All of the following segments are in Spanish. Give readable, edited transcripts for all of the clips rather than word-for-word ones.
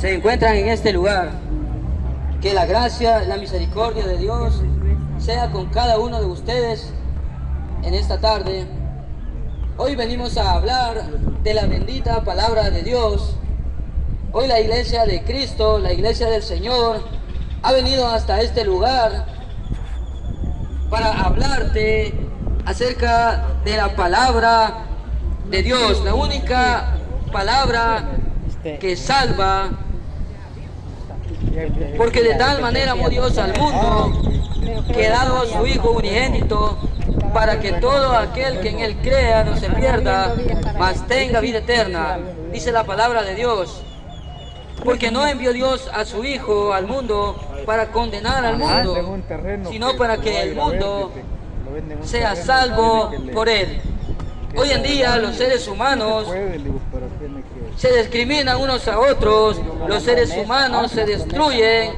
se encuentran en este lugar. Que la gracia, la misericordia de Dios sea con cada uno de ustedes en esta tarde. Hoy venimos a hablar de la bendita palabra de Dios. Hoy la iglesia de Cristo, la iglesia del Señor, ha venido hasta este lugar para hablarte acerca de la palabra de Dios, la única palabra que salva. Porque de tal manera amó Dios al mundo, que ha dado a su Hijo unigénito, para que todo aquel que en Él crea no se pierda, mas tenga vida eterna. Dice la palabra de Dios. Porque no envió Dios a su Hijo al mundo para condenar al mundo, sino para que el mundo sea salvo por Él. Hoy en día los seres humanos se discriminan unos a otros, los seres humanos se destruyen,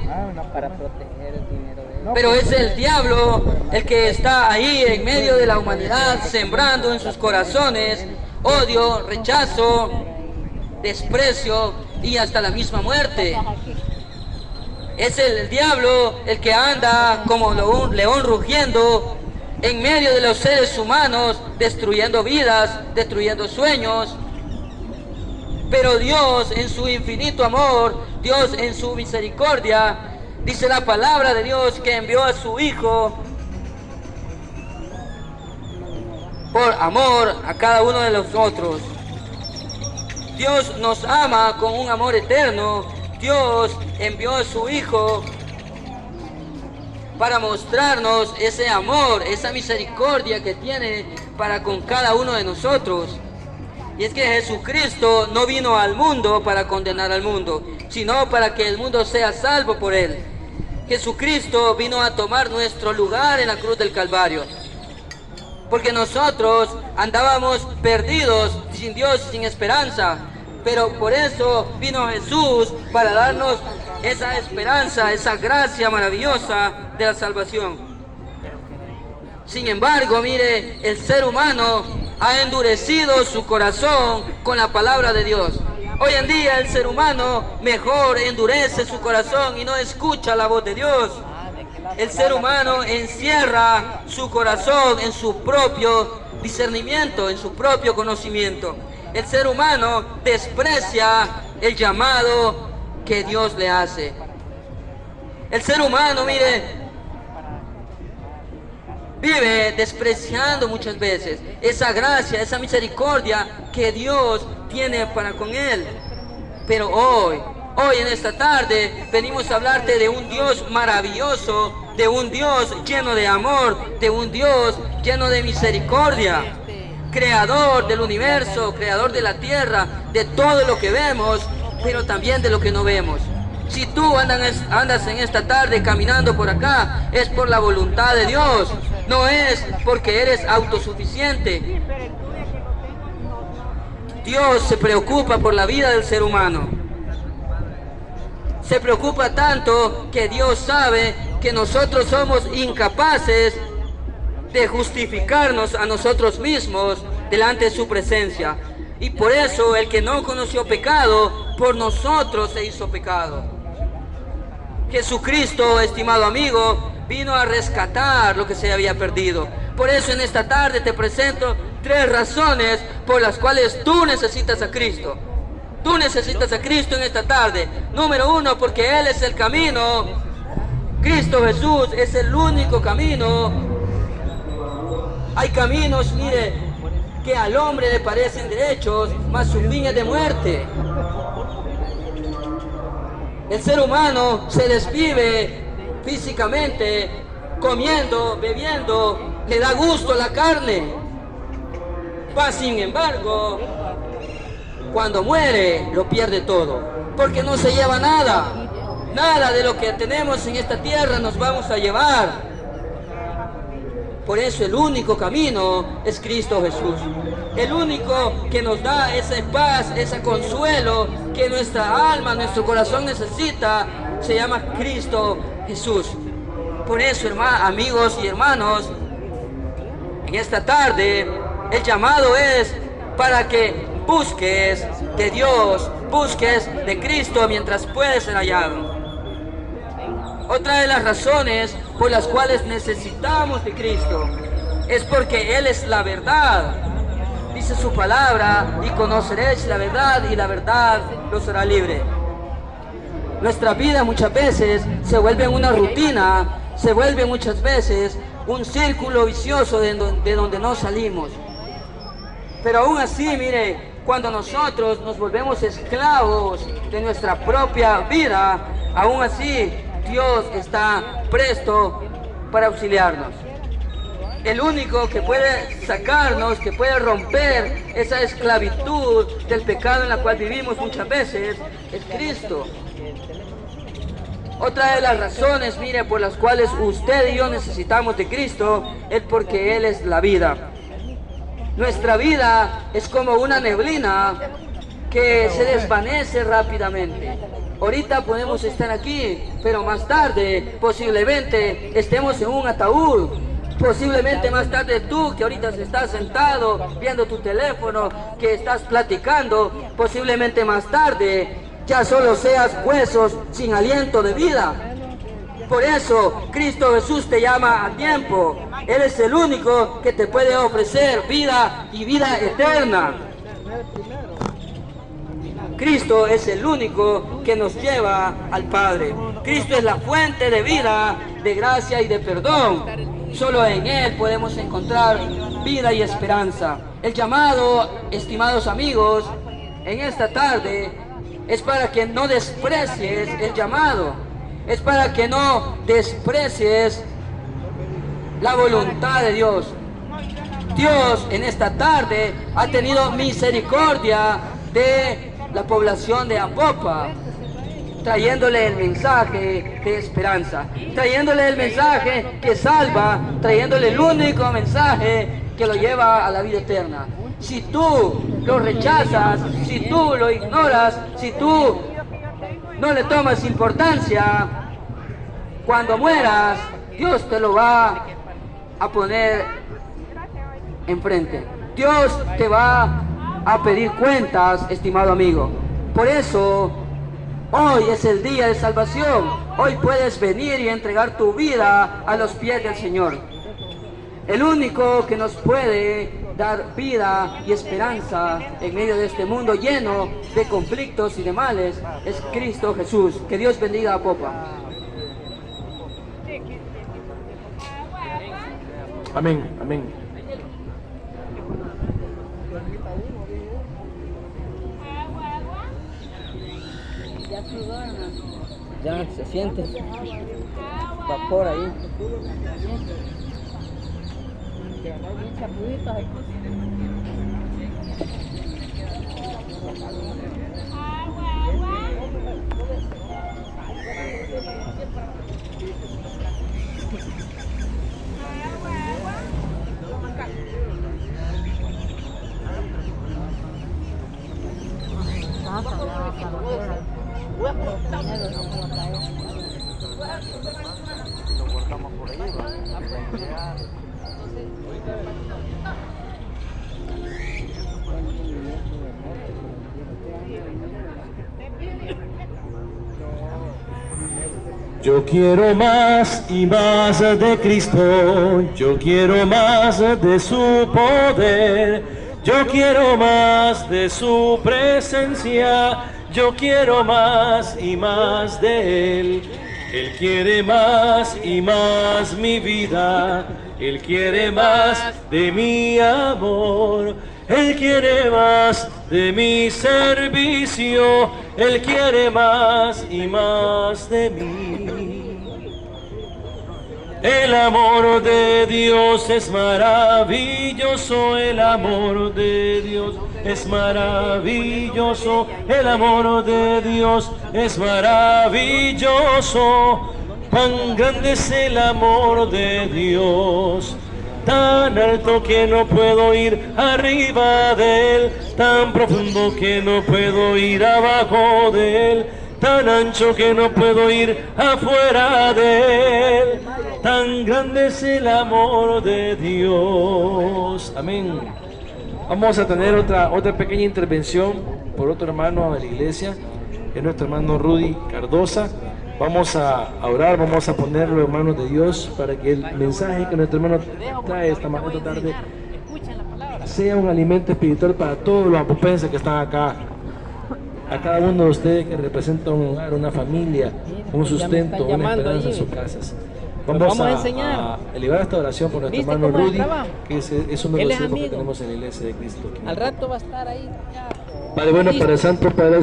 pero es el diablo el que está ahí en medio de la humanidad, sembrando en sus corazones odio, rechazo, desprecio y hasta la misma muerte. Es el diablo el que anda como un león rugiendo en medio de los seres humanos, destruyendo vidas, destruyendo sueños. Pero Dios en su infinito amor, Dios en su misericordia, dice la palabra de Dios que envió a su Hijo por amor a cada uno de nosotros. Dios nos ama con un amor eterno. Dios envió a su Hijo para mostrarnos ese amor, esa misericordia que tiene para con cada uno de nosotros. Y es que Jesucristo no vino al mundo para condenar al mundo, sino para que el mundo sea salvo por Él. Jesucristo vino a tomar nuestro lugar en la cruz del Calvario. Porque nosotros andábamos perdidos, sin Dios, sin esperanza. Pero por eso vino Jesús para darnos esa esperanza, esa gracia maravillosa de la salvación. Sin embargo, mire, el ser humano ha endurecido su corazón con la palabra de Dios. Hoy en día el ser humano mejor endurece su corazón y no escucha la voz de Dios. El ser humano encierra su corazón en su propio discernimiento, en su propio conocimiento. El ser humano desprecia el llamado que Dios le hace. El ser humano, mire, vive despreciando muchas veces esa gracia, esa misericordia que Dios tiene para con él. Pero hoy en esta tarde venimos a hablarte de un Dios maravilloso, de un Dios lleno de amor, de un Dios lleno de misericordia, creador del universo, creador de la tierra, de todo lo que vemos, pero también de lo que no vemos. Si tú andas en esta tarde caminando por acá, es por la voluntad de Dios, no es porque eres autosuficiente. Dios se preocupa por la vida del ser humano. Se preocupa tanto que Dios sabe que nosotros somos incapaces de justificarnos a nosotros mismos delante de su presencia. Y por eso el que no conoció pecado, por nosotros se hizo pecado. Jesucristo, estimado amigo, vino a rescatar lo que se había perdido. Por eso en esta tarde te presento 3 razones por las cuales tú necesitas a Cristo. Tú necesitas a Cristo en esta tarde. Número 1, porque Él es el camino. Cristo Jesús es el único camino. Hay caminos, mire, que al hombre le parecen derechos, mas su fin es de muerte. El ser humano se desvive físicamente, comiendo, bebiendo, le da gusto la carne. Mas sin embargo, cuando muere, lo pierde todo, porque no se lleva nada. Nada de lo que tenemos en esta tierra nos vamos a llevar. Por eso el único camino es Cristo Jesús. El único que nos da esa paz, ese consuelo que nuestra alma, nuestro corazón necesita, se llama Cristo Jesús. Por eso, amigos y hermanos, en esta tarde el llamado es para que busques de Dios, busques de Cristo mientras puede ser hallado. Otra de las razones por las cuales necesitamos de Cristo es porque Él es la verdad. Dice su palabra, y conoceréis la verdad, y la verdad los hará libre. Nuestra vida muchas veces se vuelve una rutina, se vuelve muchas veces un círculo vicioso de donde no salimos. Pero aún así, mire, cuando nosotros nos volvemos esclavos de nuestra propia vida, aún así Dios está presto para auxiliarnos. El único que puede sacarnos, que puede romper esa esclavitud del pecado en la cual vivimos muchas veces, es Cristo. Otra de las razones, mire, por las cuales usted y yo necesitamos de Cristo, es porque Él es la vida. Nuestra vida es como una neblina que se desvanece rápidamente. Ahorita podemos estar aquí, pero más tarde posiblemente estemos en un ataúd. Posiblemente más tarde tú, que ahorita estás sentado viendo tu teléfono, que estás platicando, posiblemente más tarde ya solo seas huesos sin aliento de vida. Por eso Cristo Jesús te llama a tiempo. Él es el único que te puede ofrecer vida y vida eterna. Cristo es el único que nos lleva al Padre. Cristo es la fuente de vida, de gracia y de perdón. Solo en Él podemos encontrar vida y esperanza. El llamado, estimados amigos, en esta tarde es para que no desprecies el llamado. Es para que no desprecies la voluntad de Dios. Dios en esta tarde ha tenido misericordia de la población de Apopa, trayéndole el mensaje de esperanza, trayéndole el mensaje que salva, trayéndole el único mensaje que lo lleva a la vida eterna. Si tú lo rechazas, si tú lo ignoras, si tú no le tomas importancia, cuando mueras, Dios te lo va a poner enfrente. Dios te va a pedir cuentas, estimado amigo. Por eso, hoy es el día de salvación. Hoy puedes venir y entregar tu vida a los pies del Señor. El único que nos puede dar vida y esperanza en medio de este mundo lleno de conflictos y de males es Cristo Jesús. Que Dios bendiga a Popa. Amén, amén. Ya se siente vapor ahí. Yo quiero más y más de Cristo, yo quiero más de su poder, yo quiero más de su presencia, yo quiero más y más de Él. Él quiere más y más mi vida, Él quiere más de mi amor, Él quiere más de mi servicio, Él quiere más y más de mí. El amor de Dios es maravilloso, el amor de Dios es maravilloso, el amor de Dios es maravilloso. Tan grande es el amor de Dios, tan alto que no puedo ir arriba de Él, tan profundo que no puedo ir abajo de Él, tan ancho que no puedo ir afuera de Él. Tan grande es el amor de Dios. Amén. Vamos a tener otra pequeña intervención por otro hermano de la iglesia, es nuestro hermano Rudy Cardosa. Vamos a orar, vamos a ponerlo en manos de Dios para que el mensaje que nuestro hermano trae esta tarde sea un alimento espiritual para todos los apopenses que están acá. A cada uno de ustedes que representa un hogar, una familia, un sustento, una esperanza en sus casas. Vamos a elevar esta oración por nuestro hermano Rudy, que es uno de los siervos que tenemos en la iglesia de Cristo. Al rato va a estar ahí. Padre bueno, Padre Santo, Padre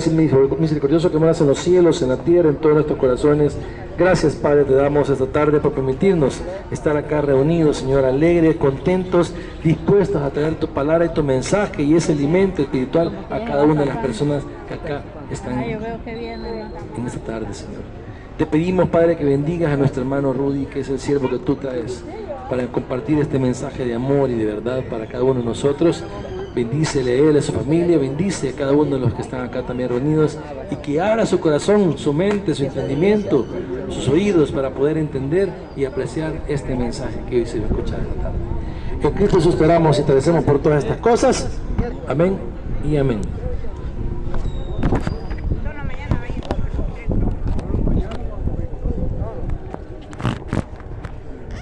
misericordioso que moras en los cielos, en la tierra, en todos nuestros corazones. Gracias, Padre, te damos esta tarde por permitirnos estar acá reunidos, Señor, alegres, contentos, dispuestos a traer tu palabra y tu mensaje y ese alimento espiritual a cada una de las personas que acá están en esta tarde, Señor. Te pedimos, Padre, que bendigas a nuestro hermano Rudy, que es el siervo que tú traes para compartir este mensaje de amor y de verdad para cada uno de nosotros. Bendícele a él, a su familia, bendice a cada uno de los que están acá también reunidos y que abra su corazón, su mente, su entendimiento, sus oídos para poder entender y apreciar este mensaje que hoy se va a escuchar esta tarde. En Cristo Jesús esperamos y te agradecemos por todas estas cosas. Amén y amén.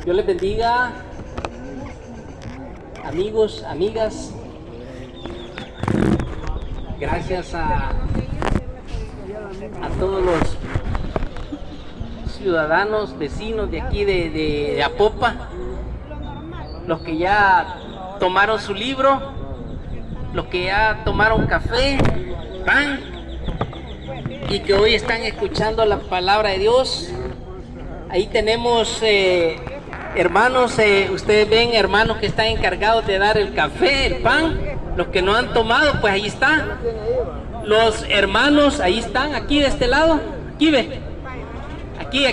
Dios les bendiga, amigos, amigas. Gracias a todos los ciudadanos, vecinos de aquí de Apopa, los que ya tomaron su libro, los que ya tomaron café, pan, y que hoy están escuchando la palabra de Dios. Ahí tenemos hermanos, ustedes ven hermanos que están encargados de dar el café, el pan. Los que no han tomado, pues ahí está. Los hermanos, ahí están, aquí de este lado. Aquí ve. Aquí.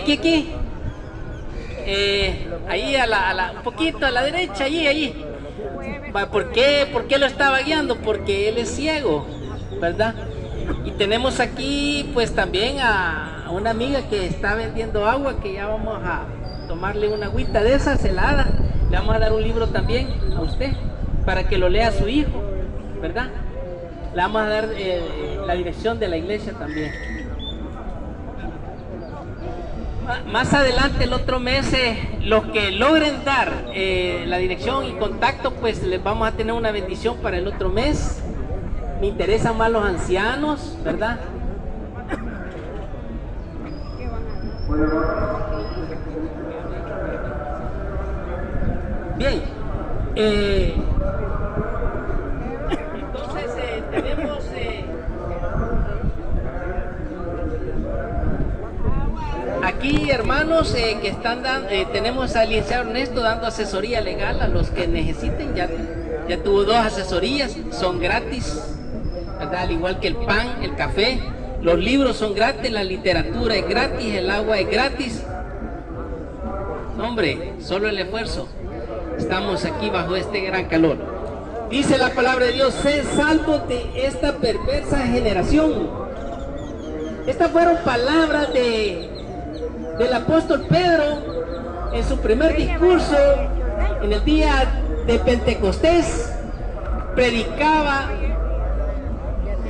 Ahí un poquito a la derecha, allí. ¿Por qué lo estaba guiando? Porque él es ciego, ¿verdad? Y tenemos aquí, pues también a una amiga que está vendiendo agua, que ya vamos a tomarle una agüita de esas helada. Le vamos a dar un libro también a usted para que lo lea su hijo, ¿verdad? Le vamos a dar la dirección de la iglesia también. Más adelante, el otro mes, los que logren dar la dirección y contacto, pues les vamos a tener una bendición para el otro mes. Me interesan más los ancianos, ¿verdad? Bien, entonces tenemos aquí hermanos que están dando, tenemos al licenciado Ernesto dando asesoría legal a los que necesiten. Ya tuvo 2 asesorías, son gratis, ¿verdad? Al igual que el pan, el café, los libros son gratis, la literatura es gratis, el agua es gratis. Hombre, solo el esfuerzo. Estamos aquí bajo este gran calor. Dice la palabra de Dios: sé salvo de esta perversa generación. Estas fueron palabras del apóstol Pedro en su primer discurso en el día de Pentecostés. Predicaba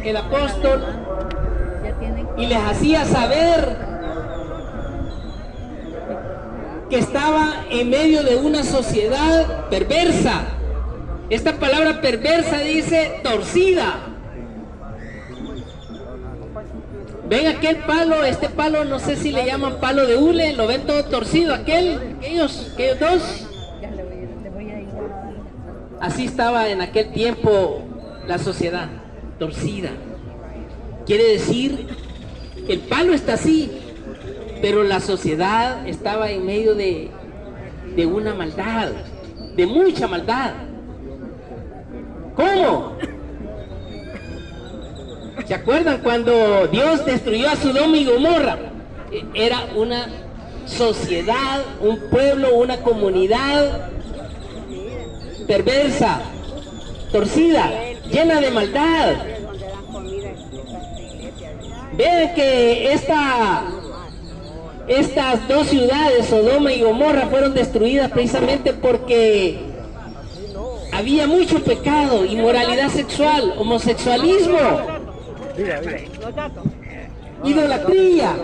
el apóstol y les hacía saber que estaba en medio de una sociedad perversa. Esta palabra perversa dice torcida. Ven aquel palo, este palo no sé si le llaman palo de hule, lo ven todo torcido, aquellos 2. Así estaba en aquel tiempo la sociedad, torcida. Quiere decir, el palo está así, pero la sociedad estaba en medio de una maldad, de mucha maldad. ¿Cómo? ¿Se acuerdan cuando Dios destruyó a Sodoma y Gomorra? Era una sociedad, un pueblo, una comunidad perversa, torcida, llena de maldad. Vean que estas 2 ciudades, Sodoma y Gomorra, fueron destruidas precisamente porque había mucho pecado, inmoralidad sexual, homosexualismo, idolatría,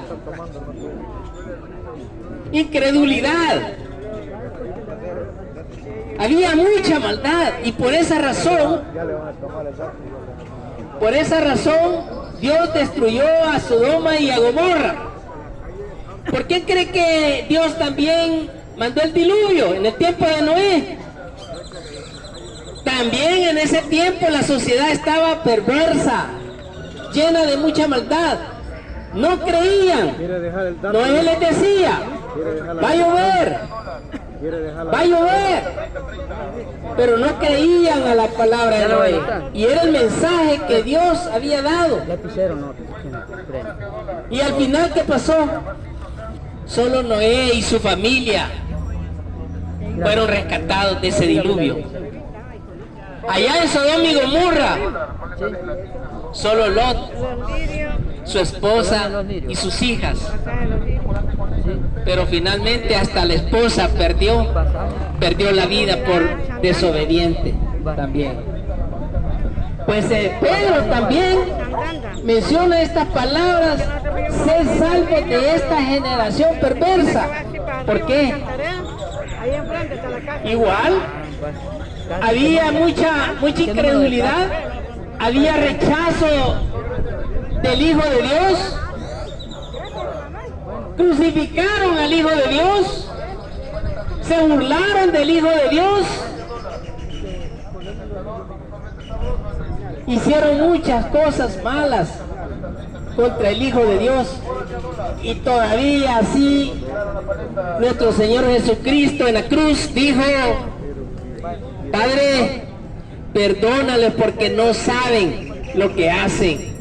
incredulidad. Había mucha maldad y por esa razón Dios destruyó a Sodoma y a Gomorra. ¿Por qué cree que Dios también mandó el diluvio en el tiempo de Noé? También en ese tiempo la sociedad estaba perversa, llena de mucha maldad. No creían. Noé les decía, va a llover, va a llover. Pero no creían a la palabra de Noé. Y era el mensaje que Dios había dado. Y al final, ¿qué pasó? Solo Noé y su familia fueron rescatados de ese diluvio. Allá en Sodoma y Gomorra, solo Lot, su esposa y sus hijas. Pero finalmente hasta la esposa perdió la vida por desobediente también. Pues Pedro también menciona estas palabras: sé salvo de esta generación perversa. ¿Por qué? Igual había mucha incredulidad, había rechazo del Hijo de Dios, crucificaron al Hijo de Dios, se burlaron del Hijo de Dios, hicieron muchas cosas malas contra el Hijo de Dios. Y todavía así nuestro Señor Jesucristo en la cruz dijo: Padre, perdónales porque no saben lo que hacen.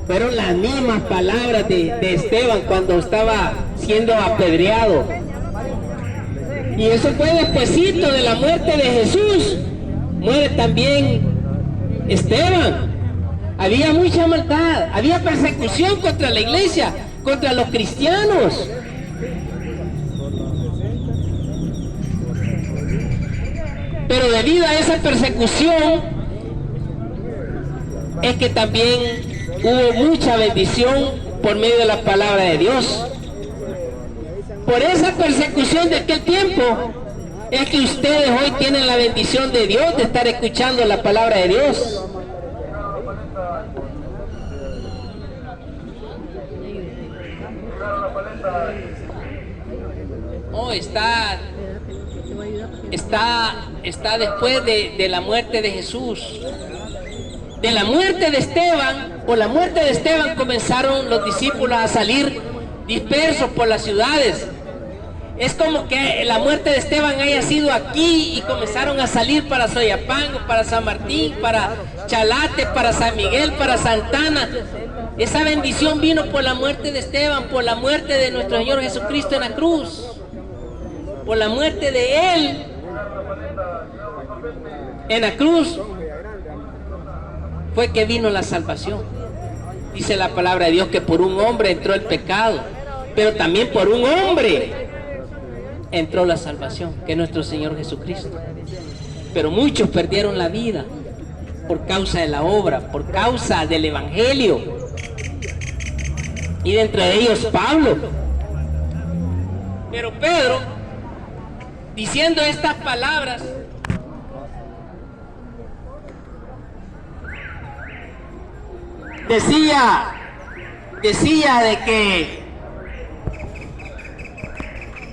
Fueron las mismas palabras de Esteban cuando estaba siendo apedreado. Y eso fue despuesito de la muerte de Jesús. Muere también Esteban. Había mucha maldad, había persecución contra la iglesia, contra los cristianos. Pero debido a esa persecución es que también hubo mucha bendición por medio de la palabra de Dios. Por esa persecución de aquel tiempo es que ustedes hoy tienen la bendición de Dios de estar escuchando la palabra de Dios. Oh, está después de la muerte de Jesús. De la muerte de Esteban, por la muerte de Esteban comenzaron los discípulos a salir dispersos por las ciudades. Es como que la muerte de Esteban haya sido aquí y comenzaron a salir para Soyapango, para San Martín, para Chalate, para San Miguel, para Santana. Esa bendición vino por la muerte de Esteban, por la muerte de nuestro Señor Jesucristo en la cruz. Por la muerte de Él en la cruz fue que vino la salvación. Dice la palabra de Dios que por un hombre entró el pecado, pero también por un hombre entró la salvación, que es nuestro Señor Jesucristo. Pero muchos perdieron la vida por causa de la obra, por causa del evangelio. Y de entre ellos Pablo. Pero Pedro, diciendo estas palabras, decía de que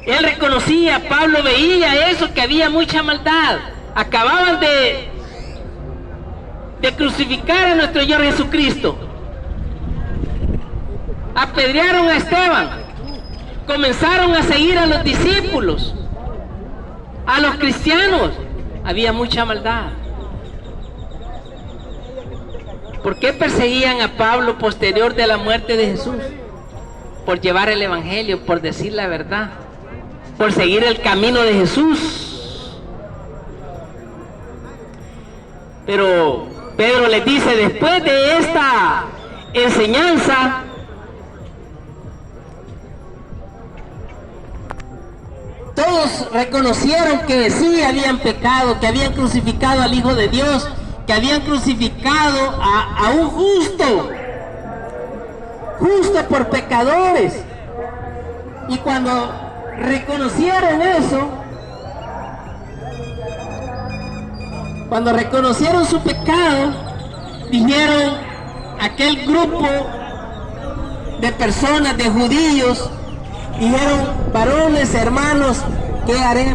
él reconocía, Pablo veía eso, que había mucha maldad. Acababan de crucificar a nuestro Señor Jesucristo. Apedrearon a Esteban. Comenzaron a seguir a los discípulos, a los cristianos. Había mucha maldad. ¿Por qué perseguían a Pablo posterior de la muerte de Jesús? Por llevar el evangelio, por decir la verdad, por seguir el camino de Jesús. Pero Pedro les dice, después de esta enseñanza, todo todos reconocieron que sí habían pecado, que habían crucificado al Hijo de Dios, que habían crucificado a un justo por pecadores. Y cuando reconocieron eso, cuando reconocieron su pecado, dijeron, aquel grupo de personas, de judíos, dijeron, varones, hermanos, ¿qué haremos?